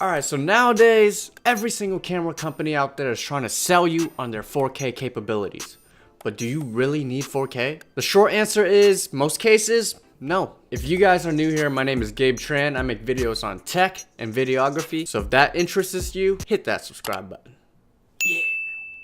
Alright, so nowadays, every single camera company out there is trying to sell you on their 4K capabilities. But do you really need 4K? The short answer is, most cases, no. If you guys are new here, my name is Gabe Tran. I make videos on tech and videography. So if that interests you, hit that subscribe button. Yeah.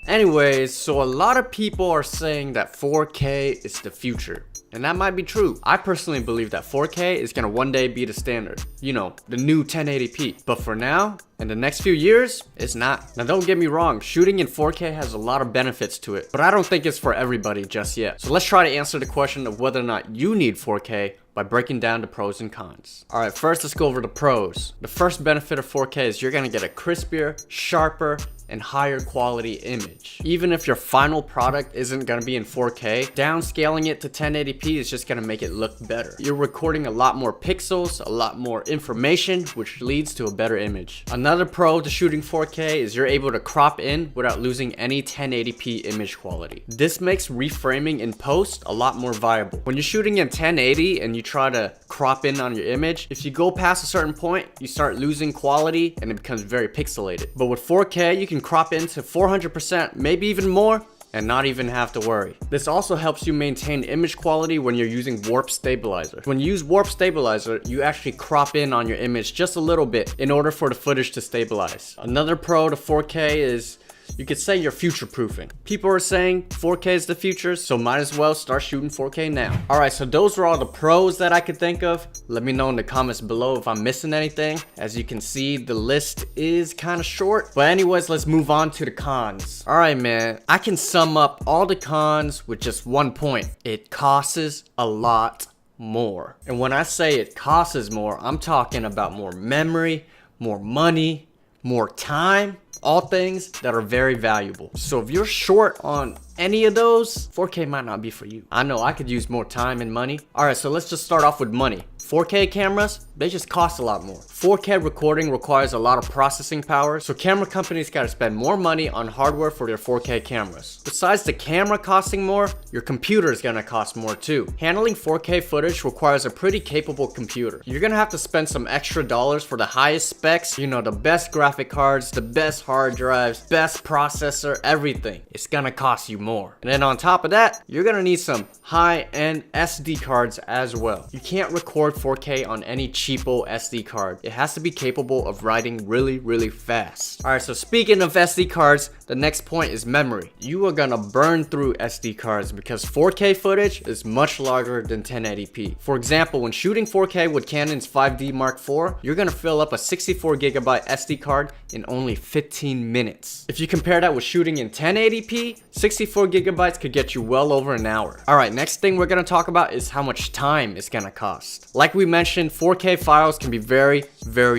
Anyways, so a lot of people are saying that 4K is the future. And that might be true. I personally believe that 4K is gonna one day be the standard. You know, the new 1080p. But for now, in the next few years, it's not. Now don't get me wrong, shooting in 4K has a lot of benefits to it, but I don't think it's for everybody just yet. So let's try to answer the question of whether or not you need 4K by breaking down the pros and cons. Alright, first let's go over the pros. The first benefit of 4K is you're gonna get a crispier, sharper, and higher quality image. Even if your final product isn't gonna be in 4K, downscaling it to 1080p is just gonna make it look better. You're recording a lot more pixels, a lot more information, which leads to a better image. Another pro to shooting 4K is you're able to crop in without losing any 1080p image quality. This makes reframing in post a lot more viable. When you're shooting in 1080 and you try to crop in on your image, if you go past a certain point, you start losing quality and it becomes very pixelated. But with 4K, you can crop into 400%, maybe even more, and not even have to worry. This also helps you maintain image quality when you're using warp stabilizer. When you use warp stabilizer, you actually crop in on your image just a little bit in order for the footage to stabilize. Another pro to 4K is you could say you're future proofing. People are saying 4K is the future, so might as well start shooting 4K now. Alright, so those were all the pros that I could think of. Let me know in the comments below if I'm missing anything. As you can see, the list is kind of short. But anyways, let's move on to the cons. Alright man, I can sum up all the cons with just one point. It costs a lot more. And when I say it costs more, I'm talking about more memory, more money, more time. All things that are very valuable. So if you're short on any of those, 4K might not be for you. I know I could use more time and money. Alright, so let's just start off with money. 4K cameras, they just cost a lot more. 4K recording requires a lot of processing power, so camera companies gotta spend more money on hardware for their 4K cameras. Besides the camera costing more, your computer is gonna cost more too. Handling 4K footage requires a pretty capable computer. You're gonna have to spend some extra dollars for the highest specs, you know, the best graphic cards, the best hard drives, best processor, everything. It's gonna cost you more. And then on top of that, you're gonna need some high-end SD cards as well. You can't record 4K on any cheapo SD card. It has to be capable of writing really fast. Alright, so speaking of SD cards, the next point is memory. You are gonna burn through SD cards because 4K footage is much larger than 1080p. For example, when shooting 4K with Canon's 5D Mark IV, you're gonna fill up a 64GB SD card in only 15 minutes. If you compare that with shooting in 1080p, 64GB could get you well over an hour. Alright, next thing we're gonna talk about is how much time it's gonna cost. Like we mentioned, 4K files can be very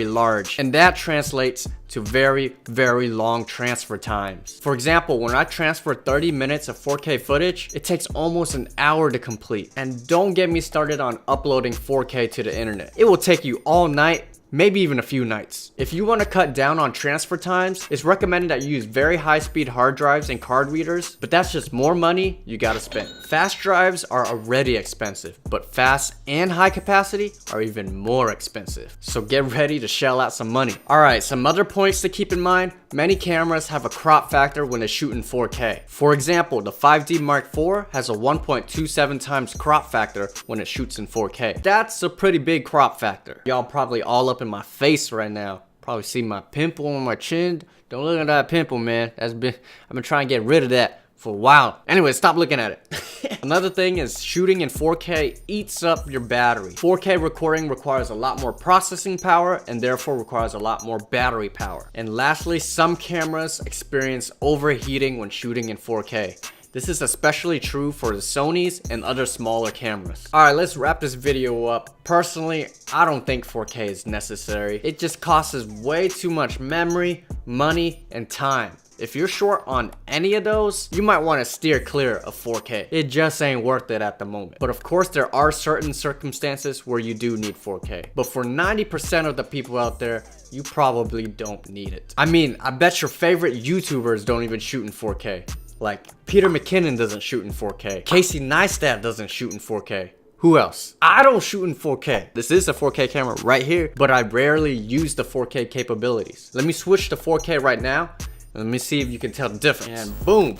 large, and that translates to very long transfer times. For example, when I transfer 30 minutes of 4K footage, it takes almost an hour to complete. And don't get me started on uploading 4K to the internet. It will take you all night, maybe even a few nights. If you want to cut down on transfer times, it's recommended that you use very high-speed hard drives and card readers, but that's just more money you gotta spend. Fast drives are already expensive, but fast and high capacity are even more expensive. So get ready to shell out some money. Alright, some other points to keep in mind. Many cameras have a crop factor when they shoot in 4K. For example, the 5D Mark IV has a 1.27 times crop factor when it shoots in 4K. That's a pretty big crop factor. Y'all probably all up in my face right now. Probably see my pimple on my chin. Don't look at that pimple, man. I've been trying to get rid of that for a while. Anyway, stop looking at it. Another thing is shooting in 4K eats up your battery. 4K recording requires a lot more processing power and therefore requires a lot more battery power. And lastly, some cameras experience overheating when shooting in 4K. This is especially true for the Sonys and other smaller cameras. Alright, let's wrap this video up. Personally, I don't think 4K is necessary. It just costs way too much memory, money, and time. If you're short on any of those, you might want to steer clear of 4K. It just ain't worth it at the moment. But of course, there are certain circumstances where you do need 4K. But for 90% of the people out there, you probably don't need it. I mean, I bet your favorite YouTubers don't even shoot in 4K. Like, Peter McKinnon doesn't shoot in 4K. Casey Neistat doesn't shoot in 4K. Who else? I don't shoot in 4K. This is a 4K camera right here, but I rarely use the 4K capabilities. Let me switch to 4K right now. And let me see if you can tell the difference. And boom.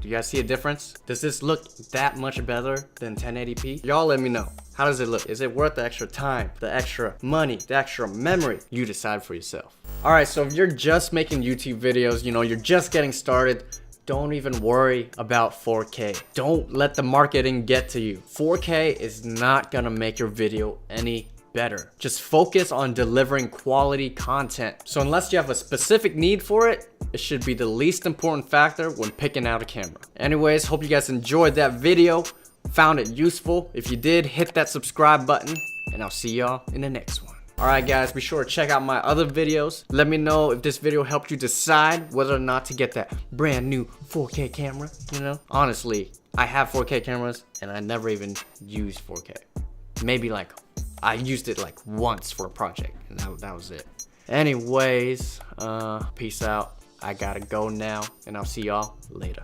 Do you guys see a difference? Does this look that much better than 1080p? Y'all let me know. How does it look? Is it worth the extra time, the extra money, the extra memory? You decide for yourself. All right, so if you're just making YouTube videos, you know, you're just getting started, don't even worry about 4K. Don't let the marketing get to you. 4K is not gonna make your video any better. Just focus on delivering quality content. So unless you have a specific need for it, it should be the least important factor when picking out a camera. Anyways, hope you guys enjoyed that video, found it useful. If you did, hit that subscribe button, and I'll see y'all in the next one. Alright guys, be sure to check out my other videos. Let me know if this video helped you decide whether or not to get that brand new 4K camera, you know? Honestly, I have 4K cameras, and I never even used 4K. Maybe like, I used it like once for a project, and that was it. Anyways, peace out. I gotta go now, and I'll see y'all later.